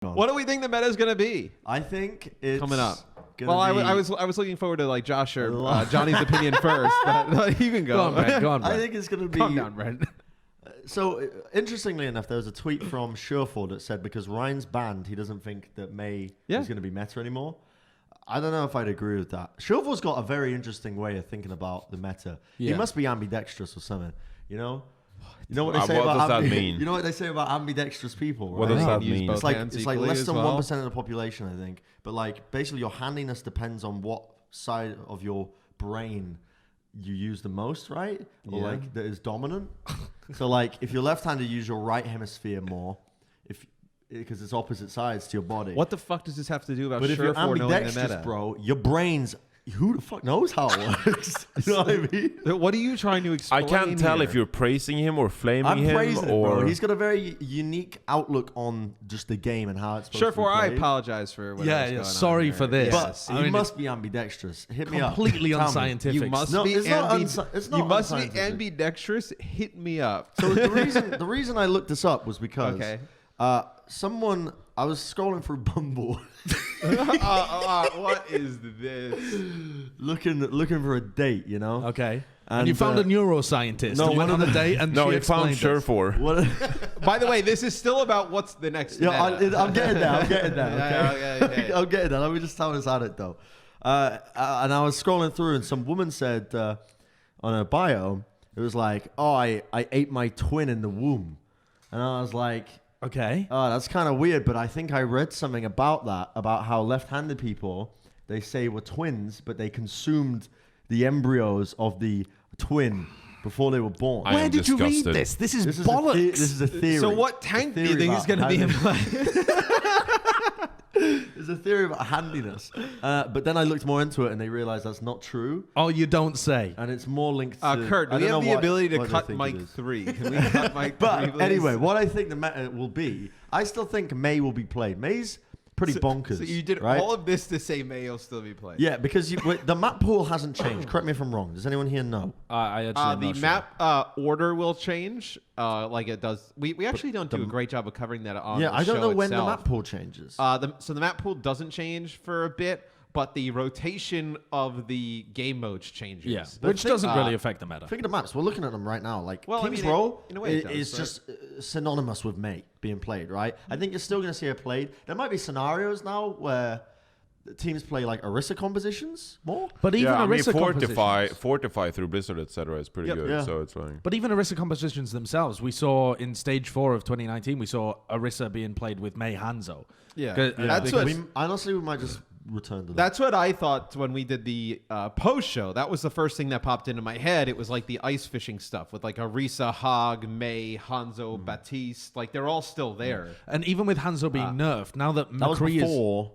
What do we think the meta is going to be? I think it's coming up. Well, I was looking forward to like Josh or Johnny's opinion first, but you can go. Go on, Bren. Go on, Bren. I think it's going to be. Calm down, Bren. So, interestingly enough, there was a tweet from Sherford that said because Ryan's banned, he doesn't think that May is going to be meta anymore. I don't know if I'd agree with that. Sherford's got a very interesting way of thinking about the meta. Yeah. He must be ambidextrous or something, you know? You know what they say what about does that mean? You know what they say about ambidextrous people, right? What does that mean? It's like less than 1% of the population, I think. But like basically your handiness depends on what side of your brain you use the most, right? Or like that is dominant. So like if you're left-handed, you use your right hemisphere more, because it's opposite sides to your body. What the fuck does this have to do about But if you're ambidextrous, bro, your brain's who the fuck knows how it works? You know what I mean? What are you trying to explain? I can't tell here? if you're praising him or flaming him. I'm praising him, or bro. He's got a very unique outlook on just the game and how it's supposed to be I played. apologize for what going on. Sorry for this. But you must be ambidextrous. Hit me up. Completely unscientific. You must be ambidextrous. Hit me up. So the reason I looked this up was because someone, I was scrolling through Bumble. What is this? Looking for a date, you know? Okay. And you found a neuroscientist. No, you went on a date and no, she you found Sherfor. By the way, this is still about what's the next meta. I'm getting there. Okay. I'm getting there. Let me just tell this anecdote. And I was scrolling through and some woman said on her bio, it was like, oh, I ate my twin in the womb. And I was like... Okay. Oh, that's kind of weird, but I think I read something about that, about how left-handed people, they say were twins, but they consumed the embryos of the twin before they were born. Where did you read this? This is bollocks. This is a theory. So what tank do you think is going to be in play? There's a theory about handiness. But then I looked more into it and they realized that's not true. Oh, you don't say. And it's more linked to... Kurt, do we have the ability to cut Mike 3? Can we cut Mike 3, But anyway, what I think the meta will be, I still think May will be played. May's pretty bonkers. So you did all of this to say May will still be played. Yeah, because the map pool hasn't changed. Correct me if I'm wrong. Does anyone here know? I actually the map order will change like it does. We actually don't do a great job of covering that on the show I don't know when the itself. map pool changes. So the map pool doesn't change for a bit, but the rotation of the game modes changes. Yeah, which doesn't really affect the meta. Think of the maps. We're looking at them right now. Like King's in Row a way it does, is just synonymous with May being played, right? I think you're still going to see her played. There might be scenarios now where the teams play like Orisa compositions more. But even Orisa compositions... Fortify through Blizzard, etc. is pretty good. Yeah. So it's like... But even Orisa compositions themselves, we saw in Stage 4 of 2019, we saw Orisa being played with Mei Hanzo. Yeah. That's what... honestly, we might just... return to that. That's what I thought when we did the post show. That was the first thing that popped into my head. It was like the ice fishing stuff with like Orisa, Hog, May, Hanzo, Baptiste. Like they're all still there. And even with Hanzo being nerfed, now that was McCree before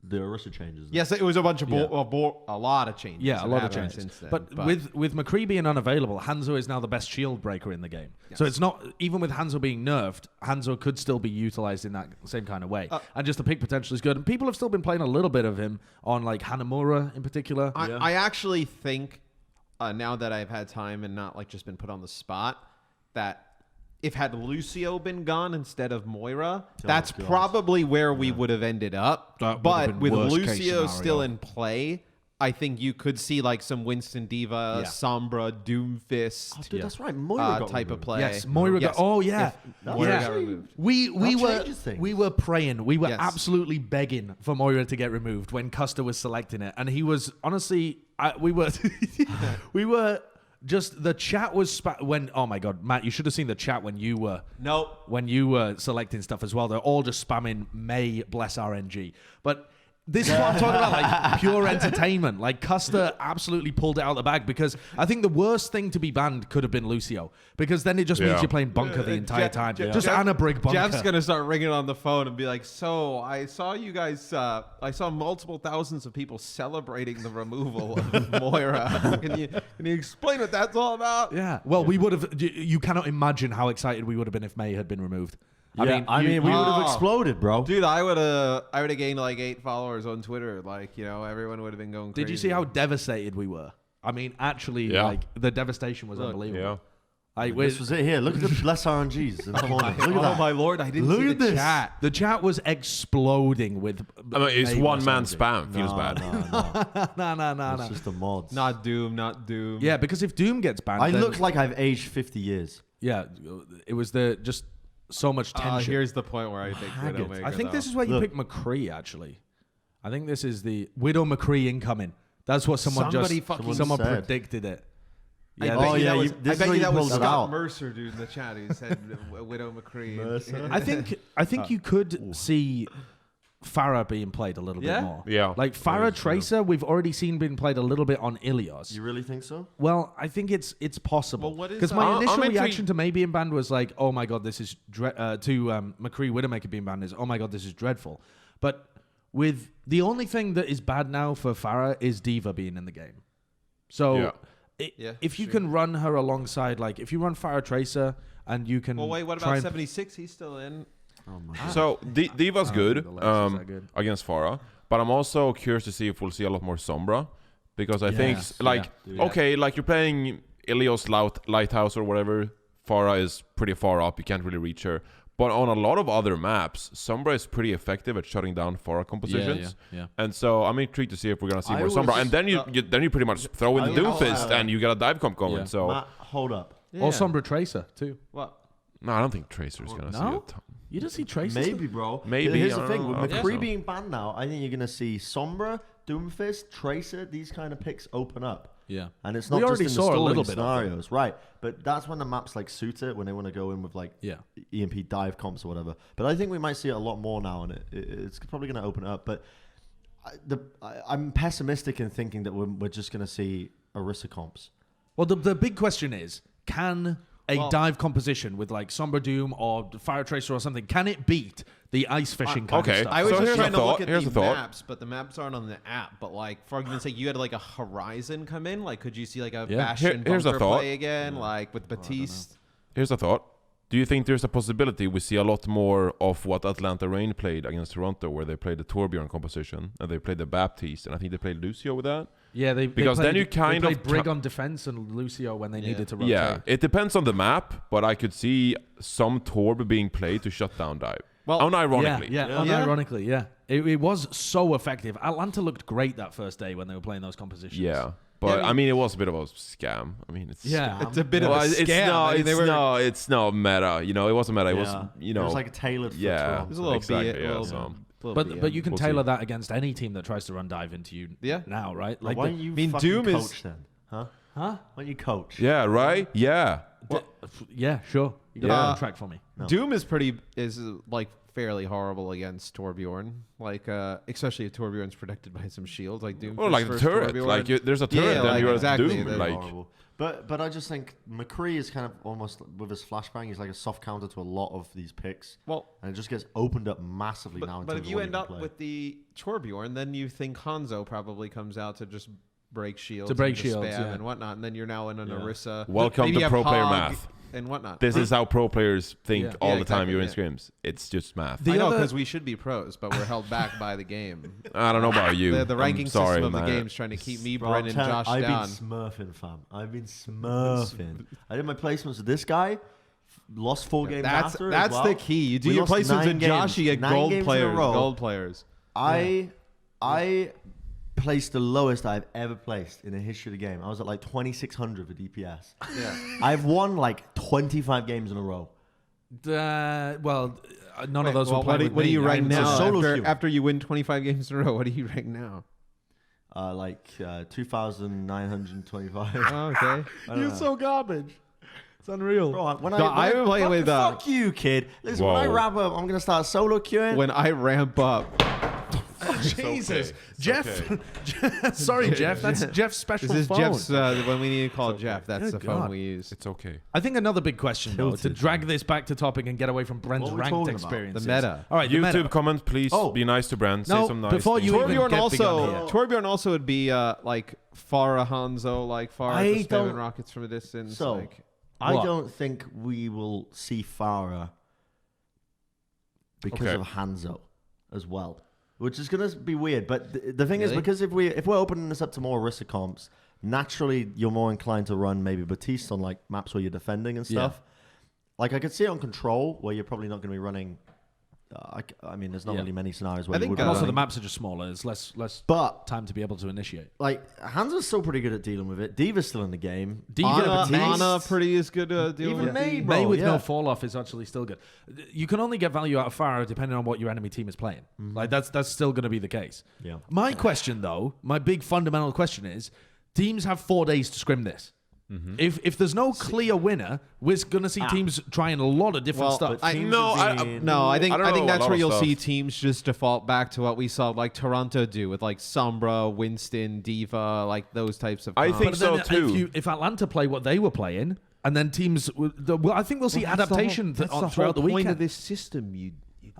the Orisa changes. Yes, it was a bunch of a lot of changes. Yeah, a lot of changes. Since then, but with McCree being unavailable, Hanzo is now the best shield breaker in the game. Yes. So it's not, even with Hanzo being nerfed, Hanzo could still be utilized in that same kind of way. And just the pick potential is good. And people have still been playing a little bit of him on like Hanamura in particular. I actually think now that I've had time and not like just been put on the spot, that if had Lucio been gone instead of Moira, that's probably where we would have ended up. But with Lucio still in play, I think you could see like some Winston Diva, Sombra, Doomfist. Oh, dude, that's right. Moira got type removed. of play. Yes, Moira got. Oh yeah, Moira got removed. We were praying. We were absolutely begging for Moira to get removed when Custer was selecting it, and he was honestly. We were. Just the chat was when oh my god, Matt, you should have seen the chat when you were selecting stuff as well. They're all just spamming May bless RNG. But this is what I'm talking about, like pure entertainment. Like Custer absolutely pulled it out of the bag because I think the worst thing to be banned could have been Lucio because then it just means you're playing bunker the entire time. Just Anna Brig bunker. Jeff's gonna start ringing on the phone and be like, "So I saw you guys. I saw multiple thousands of people celebrating the removal of Moira. Can you explain what that's all about?" Yeah. Well, we would have. You cannot imagine how excited we would have been if May had been removed. I mean, we would have exploded, bro. Dude, I would have gained like 8 followers on Twitter. Like, everyone would have been going crazy. Did you see how devastated we were? I mean, actually, like the devastation was unbelievable. This was it here. Look at the less RNGs in the corner. Look at that. Oh my lord, I didn't see the chat. The chat was exploding with. I mean, it's one-man spam. Feels bad. No. It's just the mods. Not Doom. Yeah, because if Doom gets banned, I then, look like I've aged 50 years. Yeah, it was just so much tension. Here's the point where I think Widowmaker. I think this is where you pick McCree. Actually, I think this is the Widow McCree incoming. That's what someone predicted it. Yeah, I bet you that was Scott Mercer, dude, in the chat who said Widow McCree. I think you could see Pharah being played a little bit more. Yeah. Like Pharah Tracer, we've already seen being played a little bit on Ilios. You really think so? Well, I think it's possible. Well, because my initial reaction to May being banned was like, oh my god, this is McCree Widowmaker being banned is, oh my god, this is dreadful. But with the only thing that is bad now for Pharah is D.Va being in the game. So if you can run her alongside, like if you run Pharah Tracer and you can. Well, wait, what about 76? He's still in. Oh my god. So D.Va's good against Pharah, but I'm also curious to see if we'll see a lot more Sombra, because I think like you're playing Ilios Lighthouse or whatever. Pharah is pretty far up. You can't really reach her. But on a lot of other maps, Sombra is pretty effective at shutting down Pharah compositions. Yeah. And so I'm intrigued to see if we're gonna see more Sombra. And then you pretty much throw in the Doomfist and you got a dive comp going. So Matt, hold up. Or Sombra Tracer too. What? No, I don't think Tracer's gonna see a ton. You don't see Tracer? Maybe, bro. Maybe. Here's the thing. With McCree so. being banned now, I think you're going to see Sombra, Doomfist, Tracer, these kind of picks open up. Yeah. And it's not just in the stalling scenarios. Right. But that's when the maps like suit it, when they want to go in with like EMP dive comps or whatever. But I think we might see it a lot more now, and it's probably going to open it up. But I'm pessimistic in thinking that we're just going to see Orisa comps. Well, the big question is, can a dive composition with like Sombra Doom or Pharah Tracer or something, can it beat the ice fishing kind of stuff? I was just trying to look at the maps, but the maps aren't on the app. But like, for argument's sake, you had like a Horizon come in. Like, could you see like a Bastion bunker play again, like with Batiste? Here's a thought. Do you think there's a possibility we see a lot more of what Atlanta Reign played against Toronto, where they played the Torbjorn composition and they played the Baptiste, and I think they played Lucio with that? Yeah, they played Brig on defense and Lucio when they needed to rotate. Yeah, it depends on the map, but I could see some Torb being played to shut down dive. Well, unironically. Unironically, yeah. It was so effective. Atlanta looked great that first day when they were playing those compositions. Yeah. But I mean, it was a bit of a scam. I mean, it's it's a bit of a scam. It's not meta. You know, it wasn't meta. It was it was like tailored. For it was a little bit. But you can tailor that against any team that tries to run dive into you. Now, right? Like, why don't you Doom coach then? Huh? Why don't you coach? Yeah. Right. Yeah. Yeah. Sure. You got on track for me. No. Doom is like fairly horrible against Torbjorn, like especially if Torbjorn's protected by some shields, like Doom. Or like the turret, like there's a turret, then you're exactly, Doom. Like, horrible. But I just think McCree is kind of almost with his flashbang. He's like a soft counter to a lot of these picks. Well, and it just gets opened up massively now. But if you end up with the Torbjorn, then you think Hanzo probably comes out to just break shields, and whatnot, and then you're now in an Orisa. Welcome to pro player math. And whatnot. This is how pro players think all the time. You're in scrims. It's just math. I know, because we should be pros, but we're held back by the game. I don't know about you. The ranking system of the game is trying to keep me, Bren, and Josh down. I've been smurfing, fam. I've been smurfing. I did my placements with this guy. Lost 4 games after. That's the key. You do your placements in Josh, you get gold players. Gold players. I placed the lowest I've ever placed in the history of the game. I was at like 2,600 for DPS. Yeah, I've won like 25 games in a row. None of those were played with me. What do you rank now? After you win 25 games in a row, what do you rank now? 2,925. Oh, okay. You're so garbage. It's unreal. Bro, fuck you, kid. Listen, when I wrap up, I'm gonna start solo queuing. When I ramp up. Oh, Jesus. Okay. Jeff. Sorry, Jeff. That's Jeff's special phone. This is Jeff's, when we need to call Jeff, that's the phone we use. It's okay. I think another big question, though, to drag this back to topic and get away from Bren's ranked experience. The meta. All right, YouTube comment, please be nice to Bren. Say some nice before you even get Torbjorn also would be like Pharah Hanzo, like Pharah spamming rockets from a distance. So, I don't think we will see Pharah because of Hanzo as well. Which is going to be weird, but the thing is, because if we're opening this up to more Orisa comps, naturally you're more inclined to run maybe Batiste on like maps where you're defending and stuff. Like I could see it on Control where you're probably not going to be running. I mean, there's not really many scenarios where I think you would. And also, running. the maps are just smaller. There's less But time to be able to initiate. like Hansa's still pretty good at dealing with it. Diva's still in the game. Anna pretty is good dealing Even with May, it. bro. May with no fall off is actually still good. You can only get value out of Pharah depending on what your enemy team is playing. Like that's still going to be the case. Yeah. My question though, my big fundamental question is, teams have 4 days to scrim this. If there's no clear winner, we're going to see teams trying a lot of different stuff. I Teams think are being- I think know a that's lot where of you'll stuff. see teams just default back to what we saw like Toronto do with like Sombra, Winston, Diva, like those types of. I comps. think But so then too. if Atlanta play what they were playing, and then teams, I think we'll see adaptation throughout the point weekend. of this system. You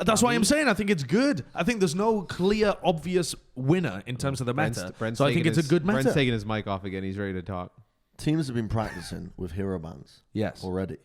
That's why I'm saying I think it's good. I think there's no clear, obvious winner in terms of the meta. Brent's so I think taking it's a good Brent's meta. taking his mic off again. He's ready to talk. Teams have been practicing with hero bans Yes. already.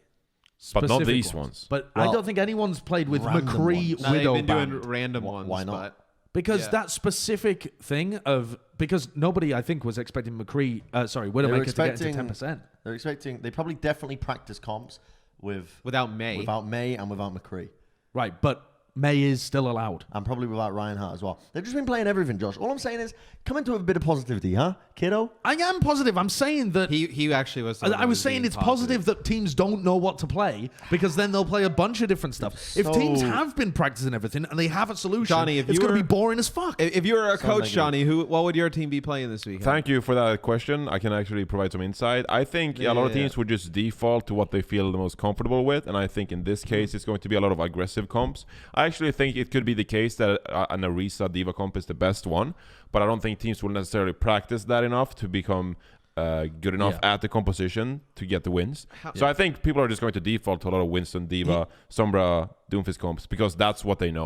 But not Specific these ones. But I Well, don't think anyone's played with random McCree ones. No, they've Widow been doing banned. random ones. Why not? But Because Yeah. that specific thing of because nobody I think was expecting McCree Widowmaker to get into 10%. They're expecting. They probably definitely practice comps without May. without May and without McCree, Right, but May is still allowed. and probably without Reinhardt as well. They've just been playing everything, Josh. All I'm saying is, come into a bit of positivity, huh, kiddo? I am positive. I'm saying that He actually was. the one I who was saying being it's positive that teams don't know what to play because then they'll play a bunch of different stuff. If So- teams have been practicing everything and they have a solution, Johnny, if it's you going to were- be boring as fuck. If you were a coach, negative. Johnny, what would your team be playing this weekend? Thank you for that question. I can actually provide some insight. I think a lot of Yeah. teams would just default to what they feel the most comfortable with, and I think in this case it's going to be a lot of aggressive comps. I actually think it could be the case that an Arisa Diva comp is the best one, but I don't think teams will necessarily practice that enough to become good enough at the composition to get the wins. So I think people are just going to default to a lot of Winston, Diva, Sombra, Doomfist comps because that's what they know.